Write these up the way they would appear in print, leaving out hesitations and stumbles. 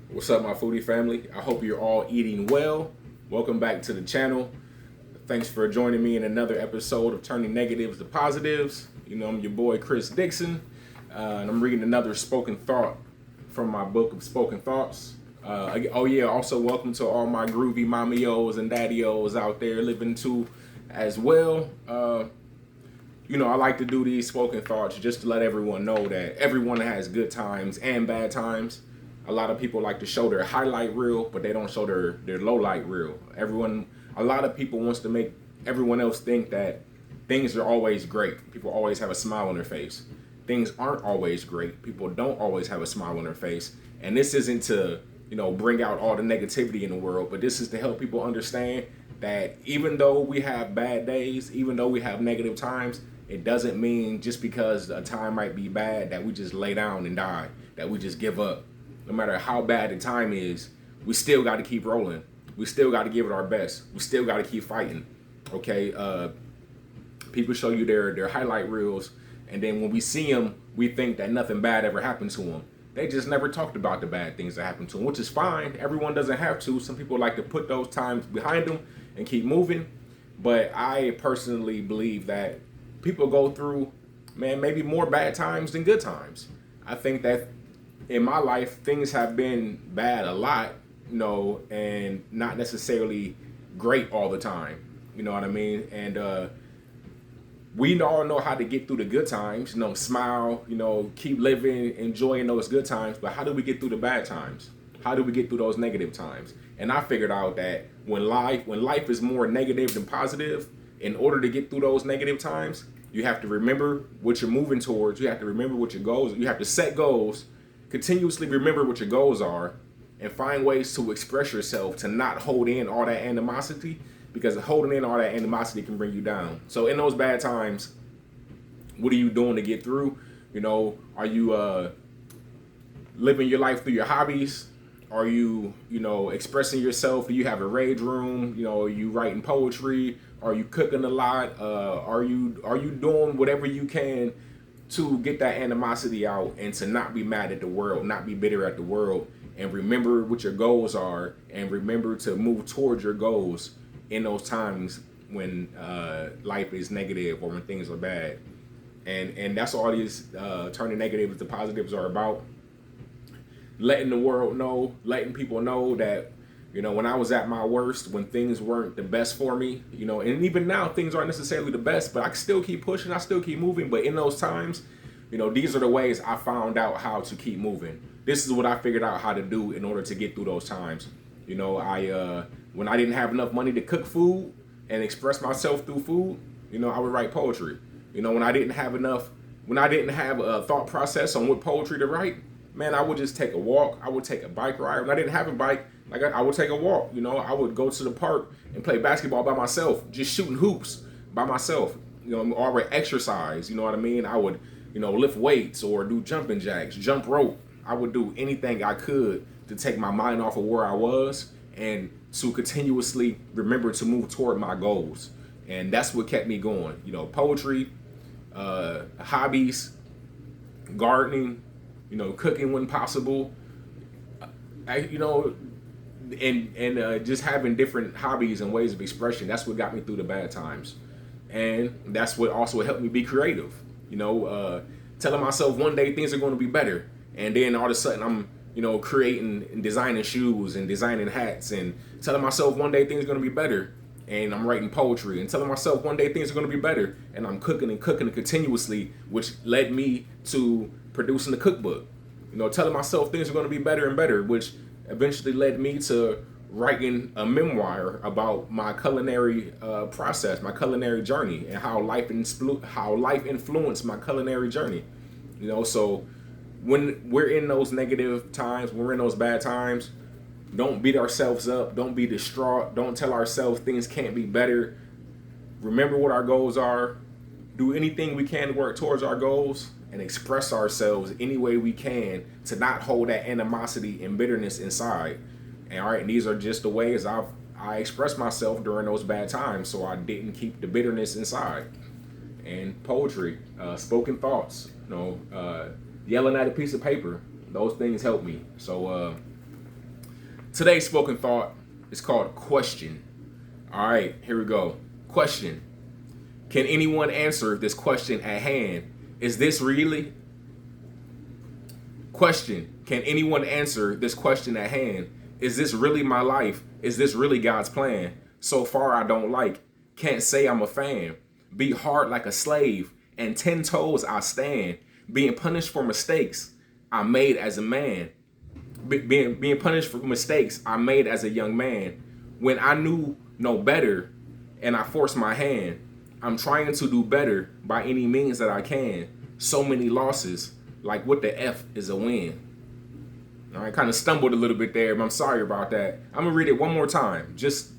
What's up, my foodie family? I hope you're all eating well. Welcome back to the channel. Thanks for joining me in another episode of Turning Negatives to Positives. I'm your boy Chris Dixon, and I'm reading another spoken thought from my book of spoken thoughts. Also welcome to all my groovy mamios and daddios out there living too as well. I like to do these spoken thoughts just to let everyone know that everyone has good times and bad times. A lot of people like to show their highlight reel, but they don't show their low light reel. A lot of people wants to make everyone else think that things are always great. People always have a smile on their face. Things aren't always great. People don't always have a smile on their face. And this isn't to, bring out all the negativity in the world, but this is to help people understand that even though we have bad days, even though we have negative times, it doesn't mean just because a time might be bad that we just lay down and die, that we just give up. No matter how bad the time is, we still got to keep rolling. We still got to give it our best. We still got to keep fighting. Okay. People show you their highlight reels, and then when we see them, we think that nothing bad ever happened to them. They just never talked about the bad things that happened to them, which is fine. Everyone doesn't have to. Some people like to put those times behind them and keep moving. But I personally believe that people go through, maybe more bad times than good times. I think that in my life, things have been bad a lot, and not necessarily great all the time. You know what I mean? And we all know how to get through the good times, smile, keep living, enjoying those good times. But how do we get through the bad times? How do we get through those negative times? And I figured out that when life is more negative than positive, in order to get through those negative times, you have to remember what you're moving towards. You have to remember what your goals. You have to set goals, continuously remember what your goals are, and find ways to express yourself, to not hold in all that animosity, because holding in all that animosity can bring you down. So in those bad times, what are you doing to get through? Are you living your life through your hobbies? Are you, expressing yourself? Do you have a rage room? Are you writing poetry? Are you cooking a lot? Are you doing whatever you can to get that animosity out and to not be mad at the world, not be bitter at the world, and remember what your goals are, and remember to move towards your goals in those times when life is negative or when things are bad. And that's all these turning negatives to positives are about. Letting the world know, letting people know that, when I was at my worst, when things weren't the best for me, and even now things aren't necessarily the best, but I still keep pushing, I still keep moving. But in those times, these are the ways I found out how to keep moving. This is what I figured out how to do in order to get through those times. When I didn't have enough money to cook food and express myself through food, I would write poetry. When I didn't have a thought process on what poetry to write, man, I would just take a walk. I would take a bike ride. When I didn't have a bike, I would take a walk. I would go to the park and play basketball by myself, just shooting hoops by myself. Or I would exercise. You know what I mean? I would, lift weights or do jumping jacks, jump rope. I would do anything I could to take my mind off of where I was and to continuously remember to move toward my goals. And that's what kept me going. Poetry, hobbies, gardening, cooking when possible, just having different hobbies and ways of expression. That's what got me through the bad times, and that's what also helped me be creative. Telling myself one day things are going to be better, and then all of a sudden I'm, creating and designing shoes and designing hats, and telling myself one day things are going to be better, and I'm writing poetry, and telling myself one day things are going to be better, and I'm cooking and cooking continuously, which led me to producing the cookbook. Telling myself things are going to be better and better, which eventually led me to writing a memoir about my culinary process, my culinary journey, and how life influenced my culinary journey. So when we're in those negative times, when we're in those bad times, don't beat ourselves up. Don't be distraught. Don't tell ourselves things can't be better. Remember what our goals are. Do anything we can to work towards our goals, and express ourselves any way we can to not hold that animosity and bitterness inside. And these are just the ways I expressed myself during those bad times, so I didn't keep the bitterness inside. And poetry, spoken thoughts, yelling at a piece of paper, those things help me. So Today's spoken thought is called question. All right, here we go. Question. Can anyone answer this question at hand? Is this really? Question. Can anyone answer this question at hand? Is this really my life? Is this really God's plan? So far, I don't like. Can't say I'm a fan. Beat hard like a slave, and 10 toes I stand. Being punished for mistakes I made as a man. Being punished for mistakes I made as a young man. When I knew no better, and I forced my hand. I'm trying to do better by any means that I can. So many losses, like what the F is a win. All right, kind of stumbled a little bit there, but I'm sorry about that. I'm gonna read it one more time, just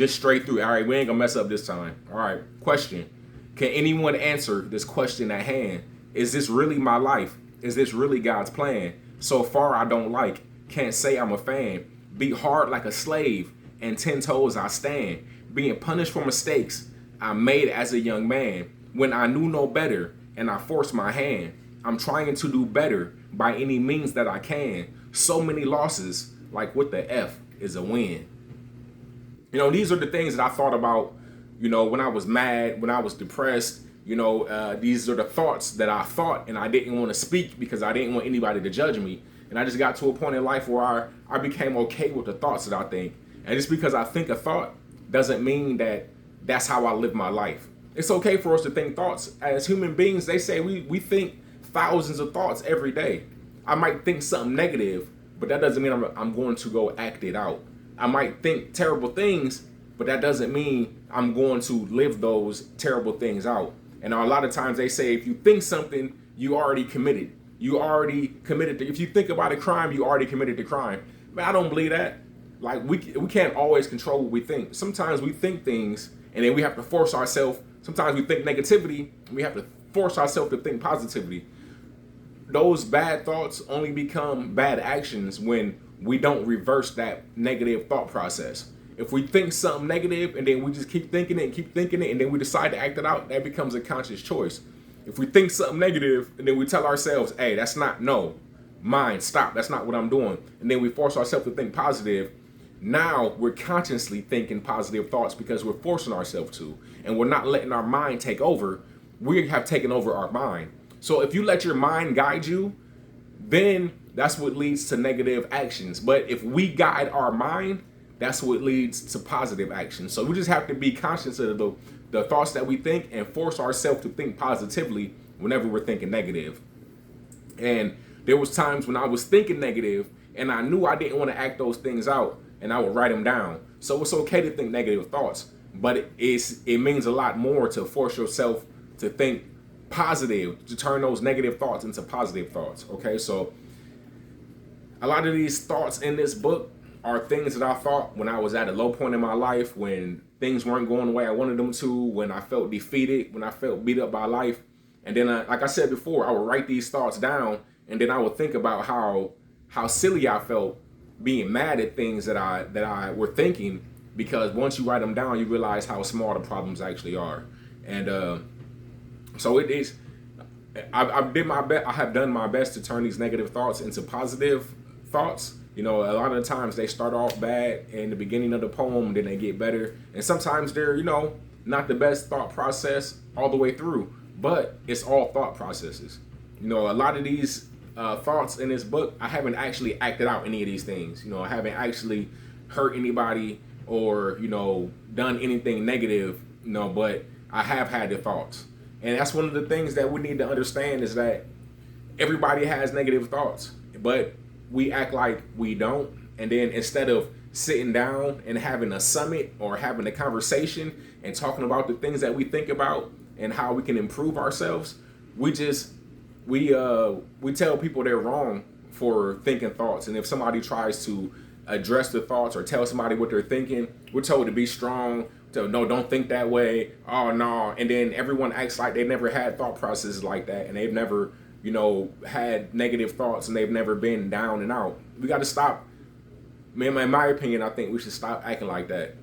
straight through. All right, we ain't gonna mess up this time. All right, question. Can anyone answer this question at hand? Is this really my life? Is this really God's plan? So far, I don't like. Can't say I'm a fan. Beat hard like a slave, and 10 toes I stand. Being punished for mistakes I made as a young man. When I knew no better, and I forced my hand. I'm trying to do better by any means that I can. So many losses, like what the F is a win. You know, these are the things that I thought about, you know, when I was mad, when I was depressed. You know, these are the thoughts that I thought, and I didn't want to speak because I didn't want anybody to judge me. And I just got to a point in life where I became okay with the thoughts that I think. And just because I think a thought doesn't mean that that's how I live my life. It's okay for us to think thoughts. As human beings, they say we think thousands of thoughts every day. I might think something negative, but that doesn't mean I'm going to go act it out. I might think terrible things, but that doesn't mean I'm going to live those terrible things out. And a lot of times they say if you think something, you already committed. You already committed to, if you think about a crime, you already committed the crime. But I don't believe that. Like we can't always control what we think. Sometimes we think things and then we have to force ourselves. Sometimes we think negativity and we have to force ourselves to think positivity. Those bad thoughts only become bad actions when we don't reverse that negative thought process. If we think something negative and then we just keep thinking it and then we decide to act it out, that becomes a conscious choice. If we think something negative and then we tell ourselves, hey, that's not, no, mind, stop, that's not what I'm doing. And then we force ourselves to think positive. Now we're consciously thinking positive thoughts because we're forcing ourselves to, and we're not letting our mind take over. We have taken over our mind. So if you let your mind guide you, then that's what leads to negative actions. But if we guide our mind, that's what leads to positive action. So we just have to be conscious of the thoughts that we think and force ourselves to think positively whenever we're thinking negative. And there was times when I was thinking negative and I knew I didn't want to act those things out, and I would write them down. So it's okay to think negative thoughts, but it means a lot more to force yourself to think positive, to turn those negative thoughts into positive thoughts. Okay, so a lot of these thoughts in this book are things that I thought when I was at a low point in my life, when things weren't going the way I wanted them to, when I felt defeated, when I felt beat up by life. And then, like I said before, I would write these thoughts down, and then I would think about how silly I felt being mad at things that I were thinking, because once you write them down, you realize how small the problems actually are. And so it is. I did my best. I have done my best to turn these negative thoughts into positive thoughts. You know, a lot of the times they start off bad in the beginning of the poem, then they get better. And sometimes they're, you know, not the best thought process all the way through, but it's all thought processes. You know, a lot of these thoughts in this book, I haven't actually acted out any of these things. You know, I haven't actually hurt anybody or, you know, done anything negative, you know, but I have had the thoughts. And that's one of the things that we need to understand, is that everybody has negative thoughts, but we act like we don't. And then instead of sitting down and having a summit or having a conversation and talking about the things that we think about and how we can improve ourselves, we tell people they're wrong for thinking thoughts. And if somebody tries to address the thoughts or tell somebody what they're thinking, we're told to be strong, to no, don't think that way, oh no. And then everyone acts like they never had thought processes like that, and they've never, you know, had negative thoughts, and they've never been down and out. We got to stop. Man, in my opinion, I think we should stop acting like that.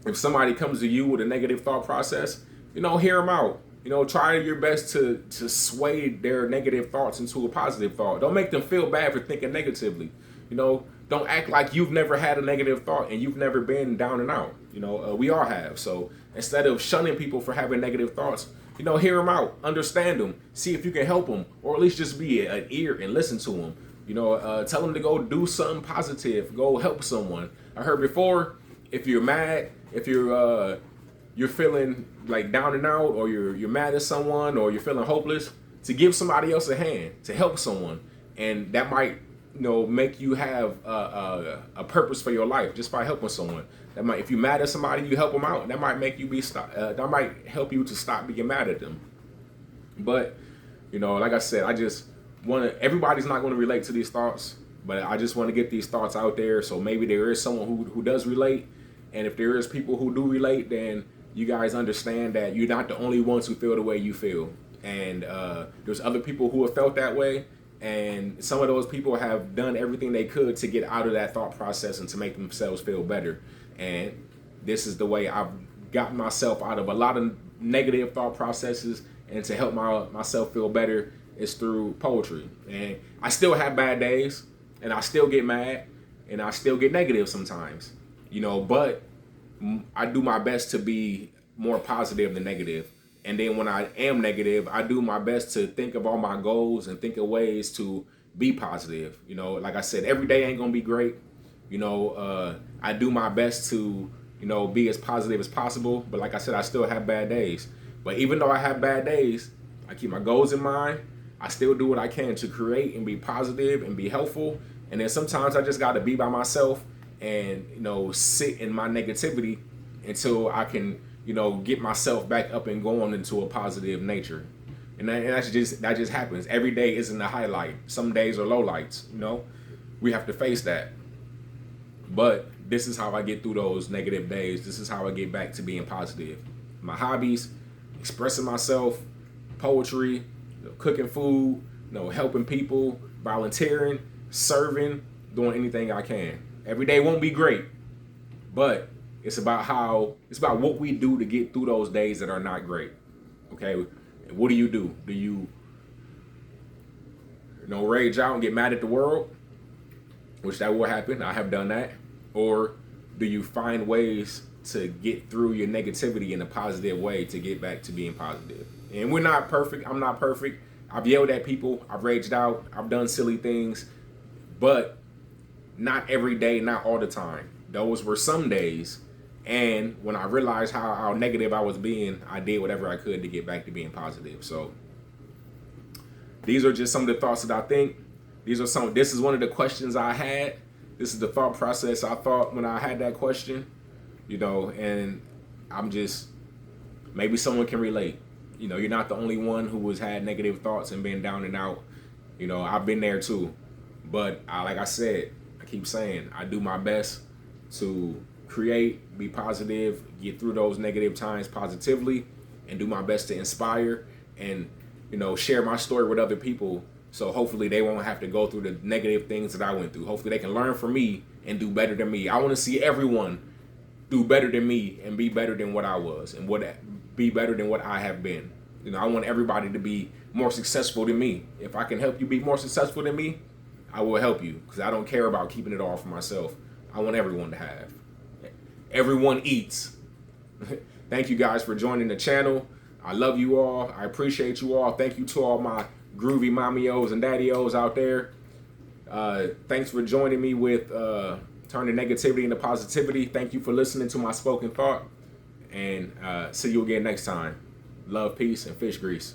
If somebody comes to you with a negative thought process, you know, hear them out. You know, try your best to sway their negative thoughts into a positive thought. Don't make them feel bad for thinking negatively. You know, Don't act like you've never had a negative thought and you've never been down and out. We all have. So instead of shunning people for having negative thoughts, hear them out, understand them, see if you can help them, or at least just be an ear and listen to them. Tell them to go do something positive, go help someone. I heard before, if you're mad, if you're feeling like down and out, or you're mad at someone, or you're feeling hopeless, to give somebody else a hand, to help someone, and that might make you have a purpose for your life just by helping someone. That might, if you're mad at somebody, you help them out. That might make you that might help you to stop being mad at them. But like I said, I just want to. Everybody's not going to relate to these thoughts, but I just want to get these thoughts out there. So maybe there is someone who does relate, and if there is people who do relate, then you guys understand that you're not the only ones who feel the way you feel, and there's other people who have felt that way. And some of those people have done everything they could to get out of that thought process and to make themselves feel better. And this is the way I've gotten myself out of a lot of negative thought processes, and to help myself feel better is through poetry. And I still have bad days, and I still get mad, and I still get negative sometimes, but I do my best to be more positive than negative. And then when I am negative, I do my best to think of all my goals and think of ways to be positive. Like I said, every day ain't gonna be great. I do my best to, be as positive as possible. But like I said, I still have bad days. But even though I have bad days, I keep my goals in mind. I still do what I can to create and be positive and be helpful. And then sometimes I just got to be by myself and, sit in my negativity until I can, get myself back up and going into a positive nature. And that just happens. Every day isn't a highlight. Some days are lowlights, We have to face that. But this is how I get through those negative days. This is how I get back to being positive. My hobbies, expressing myself, poetry, cooking food, helping people, volunteering, serving, doing anything I can. Every day won't be great, but it's about what we do to get through those days that are not great. Okay, what do? Do you rage out and get mad at the world? Which that will happen. I have done that. Or do you find ways to get through your negativity in a positive way to get back to being positive? And we're not perfect. I'm not perfect. I've yelled at people. I've raged out. I've done silly things. But not every day, not all the time. Those were some days. And when I realized how negative I was being, I did whatever I could to get back to being positive. So these are just some of the thoughts that I think. This is one of the questions I had. This is the thought process I thought when I had that question, and I'm just, maybe someone can relate. You're not the only one who has had negative thoughts and been down and out. I've been there too. But like I said, I keep saying, I do my best to create, be positive, get through those negative times positively, and do my best to inspire and, share my story with other people. So hopefully they won't have to go through the negative things that I went through. Hopefully they can learn from me and do better than me. I want to see everyone do better than me and be better than what I was and be better than what I have been. I want everybody to be more successful than me. If I can help you be more successful than me, I will help you, because I don't care about keeping it all for myself. I want everyone to have. Everyone eats. Thank you guys for joining the channel. I love you all. I appreciate you all. Thank you to all my groovy mommy-os and daddy-os out there. Thanks for joining me with turning negativity into positivity. Thank you for listening to my spoken thought. And see you again next time. Love, peace, and fish grease.